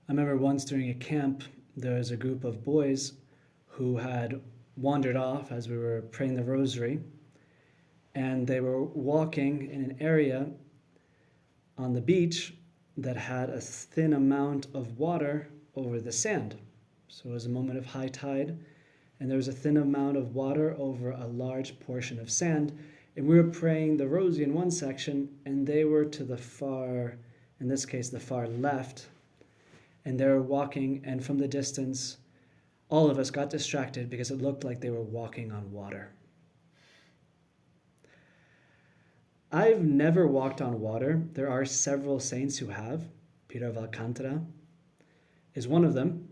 I remember once during a camp, there was a group of boys who had wandered off as we were praying the rosary, and they were walking in an area on the beach that had a thin amount of water over the sand. So it was a moment of high tide, and there was a thin amount of water over a large portion of sand. And we were praying the rosary in one section, and they were to the far, in this case, the far left. And they were walking, and from the distance, all of us got distracted because it looked like they were walking on water. I've never walked on water. There are several saints who have. Peter of Alcantara is one of them.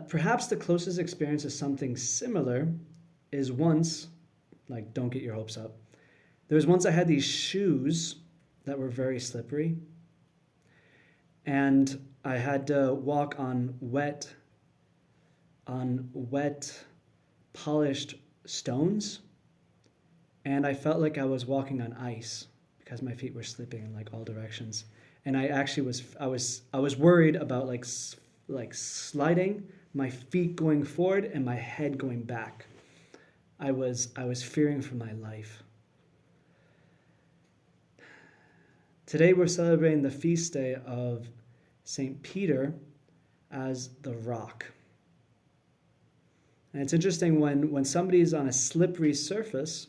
Perhaps the closest experience of something similar is once, like, don't get your hopes up. There was once I had these shoes that were very slippery, and I had to walk on wet, polished stones, and I felt like I was walking on ice because my feet were slipping in like all directions. And I actually was worried about like sliding, my feet going forward and my head going back. I was fearing for my life. Today we're celebrating the feast day of St. Peter as the rock. And it's interesting when somebody is on a slippery surface,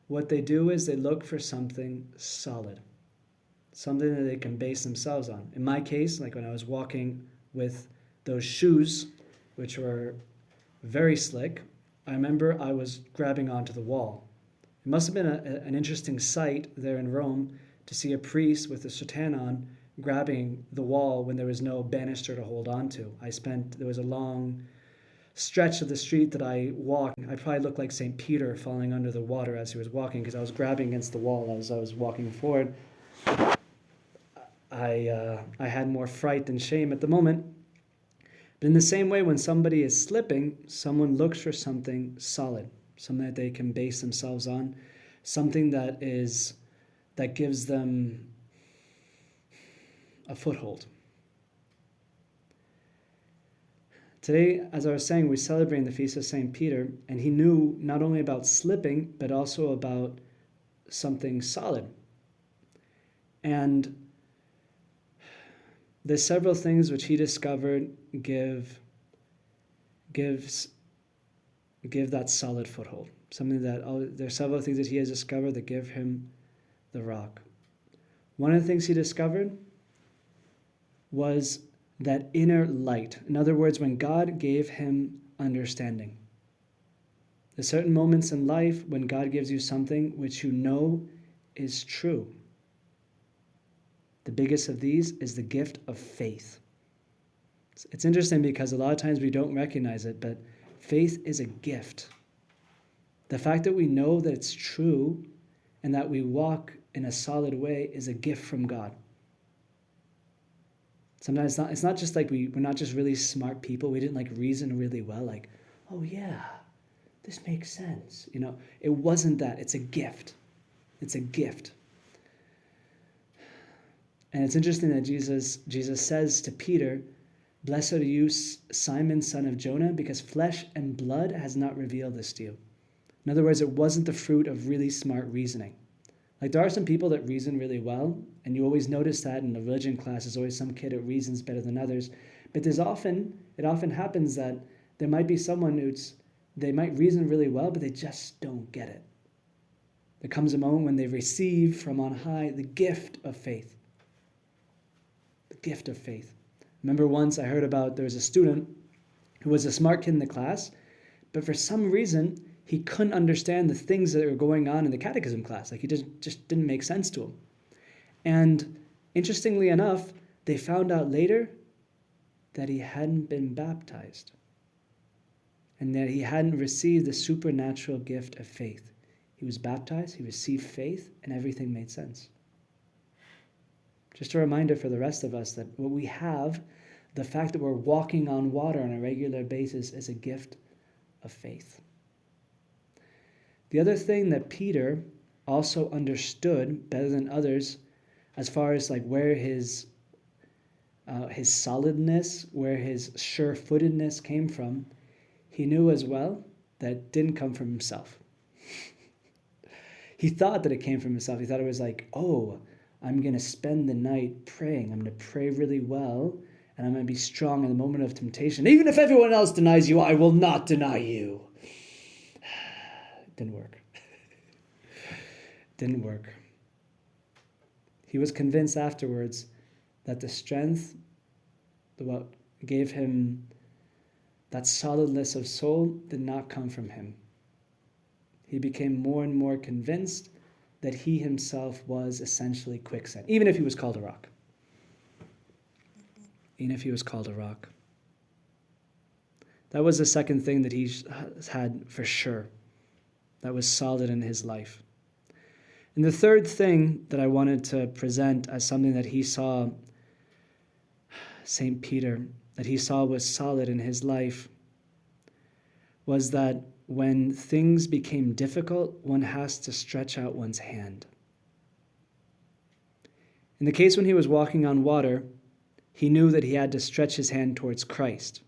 what they do is they look for something solid, something that they can base themselves on. In my case, like when I was walking with those shoes, which were very slick, I remember I was grabbing onto the wall. It must have been an interesting sight there in Rome to see a priest with a soutane on grabbing the wall when there was no banister to hold on to. There was a long stretch of the street that I walked. I probably looked like St. Peter falling under the water as he was walking because I was grabbing against the wall as I was walking forward. I had more fright than shame at the moment. But in the same way, when somebody is slipping, someone looks for something solid, something that they can base themselves on, something that gives them a foothold. Today, as I was saying, we're celebrating the Feast of St. Peter, and he knew not only about slipping, but also about something solid. And there's several things which he discovered give that solid foothold. There's several things that he has discovered that give him the rock. One of the things he discovered was that inner light. In other words, when God gave him understanding. There's certain moments in life when God gives you something which you know is true. The biggest of these is the gift of faith. It's interesting because a lot of times we don't recognize it, but faith is a gift. The fact that we know that it's true and that we walk in a solid way is a gift from God. Sometimes it's not just like we're not just really smart people. We didn't like reason really well, like, oh yeah, this makes sense. It wasn't that. It's a gift. It's a gift. And it's interesting that Jesus says to Peter, "Blessed are you, Simon, son of Jonah, because flesh and blood has not revealed this to you." In other words, it wasn't the fruit of really smart reasoning. Like there are some people that reason really well, and you always notice that in the religion class. There's always some kid that reasons better than others. But it often happens that there might be someone they might reason really well, but they just don't get it. There comes a moment when they receive from on high the gift of faith. The gift of faith. Remember once I heard there was a student who was a smart kid in the class, but for some reason, he couldn't understand the things that were going on in the catechism class. Like he just didn't make sense to him. And interestingly enough, they found out later that he hadn't been baptized and that he hadn't received the supernatural gift of faith. He was baptized, he received faith, and everything made sense. Just a reminder for the rest of us that what we have, the fact that we're walking on water on a regular basis, is a gift of faith. The other thing that Peter also understood better than others, as far as like where his his solidness, where his sure-footedness came from, he knew as well that it didn't come from himself. He thought that it came from himself. He thought it was like, oh, I'm going to spend the night praying. I'm going to pray really well, and I'm going to be strong in the moment of temptation. Even if everyone else denies you, I will not deny you. It didn't work. Didn't work. He was convinced afterwards that the strength, what gave him that solidness of soul, did not come from him. He became more and more convinced that he himself was essentially quicksand, even if he was called a rock. Even if he was called a rock. That was the second thing that he had for sure, that was solid in his life. And the third thing that I wanted to present as something that he saw, St. Peter, that he saw was solid in his life, was that when things became difficult, one has to stretch out one's hand. In the case when he was walking on water, he knew that he had to stretch his hand towards Christ.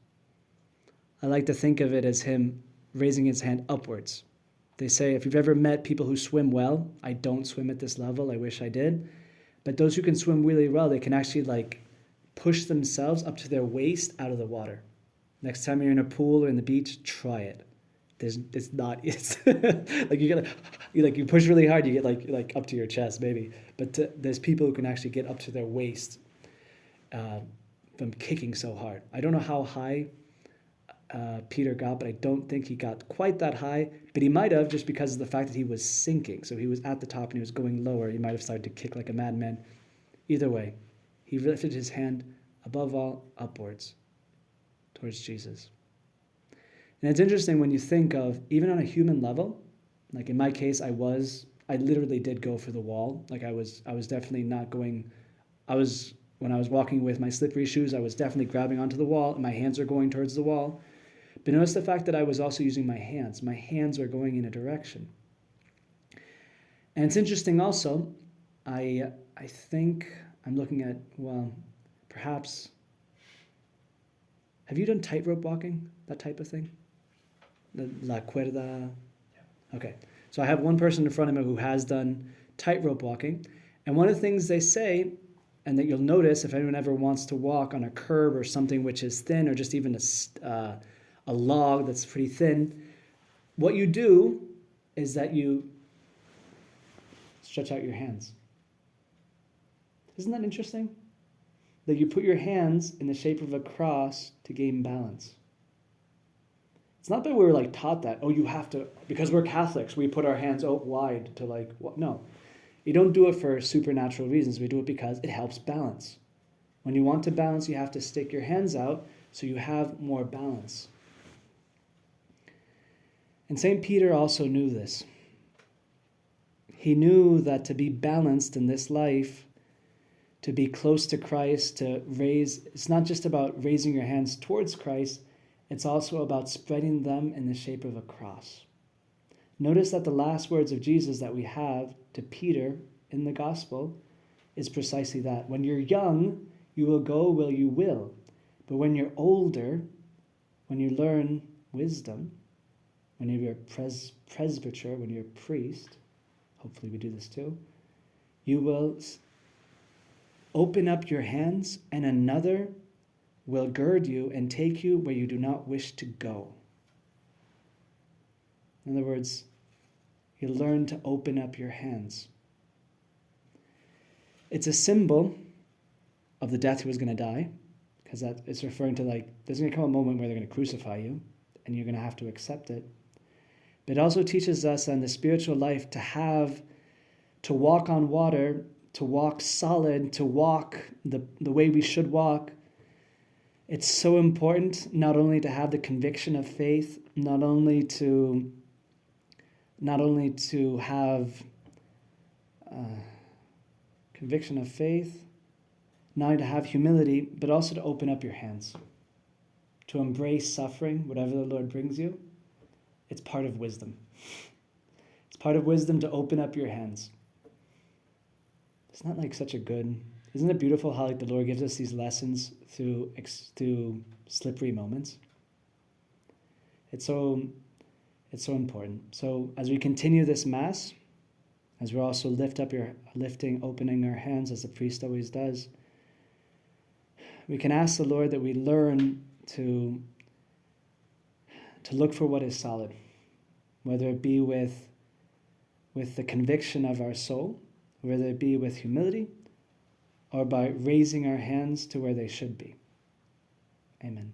I like to think of it as him raising his hand upwards. They say, if you've ever met people who swim well, I don't swim at this level, I wish I did, but those who can swim really well, they can actually push themselves up to their waist out of the water. Next time you're in a pool or in the beach, try it. It's like you push really hard, you get like up to your chest maybe, but there's people who can actually get up to their waist from kicking so hard. I don't know how high Peter got, but I don't think he got quite that high, but he might have, just because of the fact that he was sinking. So he was at the top and he was going lower. He might have started to kick like a madman. Either way, he lifted his hand above all upwards towards Jesus. And it's interesting when you think of, even on a human level, like in my case, I literally did go for the wall. Like I was definitely not going, when I was walking with my slippery shoes, I was definitely grabbing onto the wall and my hands are going towards the wall. But notice the fact that I was also using my hands. My hands are going in a direction. And it's interesting also, I think I'm looking at, perhaps, have you done tightrope walking, that type of thing? La cuerda? Okay. So I have one person in front of me who has done tightrope walking. And one of the things they say, and that you'll notice if anyone ever wants to walk on a curb or something which is thin, or just even a log that's pretty thin, what you do is that you stretch out your hands. Isn't that interesting? That you put your hands in the shape of a cross to gain balance. It's not that we were taught that, you have to, because we're Catholics, we put our hands out wide to no. You don't do it for supernatural reasons. We do it because it helps balance. When you want to balance, you have to stick your hands out so you have more balance. And St. Peter also knew this. He knew that to be balanced in this life, to be close to Christ, it's not just about raising your hands towards Christ, it's also about spreading them in the shape of a cross. Notice that the last words of Jesus that we have to Peter in the gospel is precisely that. When you're young, you will go where you will. But when you're older, when you learn wisdom, when you're a presbyter, when you're a priest, hopefully we do this too, you will open up your hands and another will gird you and take you where you do not wish to go. In other words, you learn to open up your hands. It's a symbol of the death he was going to die, because that is referring to there's going to come a moment where they're going to crucify you, and you're going to have to accept it. But it also teaches us in the spiritual life to walk on water, to walk solid, to walk the way we should walk. It's so important not only to have the conviction of faith, not only to have conviction of faith, not only to have humility, but also to open up your hands, to embrace suffering, whatever the Lord brings you. It's part of wisdom. It's part of wisdom to open up your hands. It's not such a good Isn't it beautiful how the Lord gives us these lessons through slippery moments? It's so important. So as we continue this Mass, as we also opening our hands as the priest always does, we can ask the Lord that we learn to look for what is solid, whether it be with the conviction of our soul, whether it be with humility, or by raising our hands to where they should be. Amen.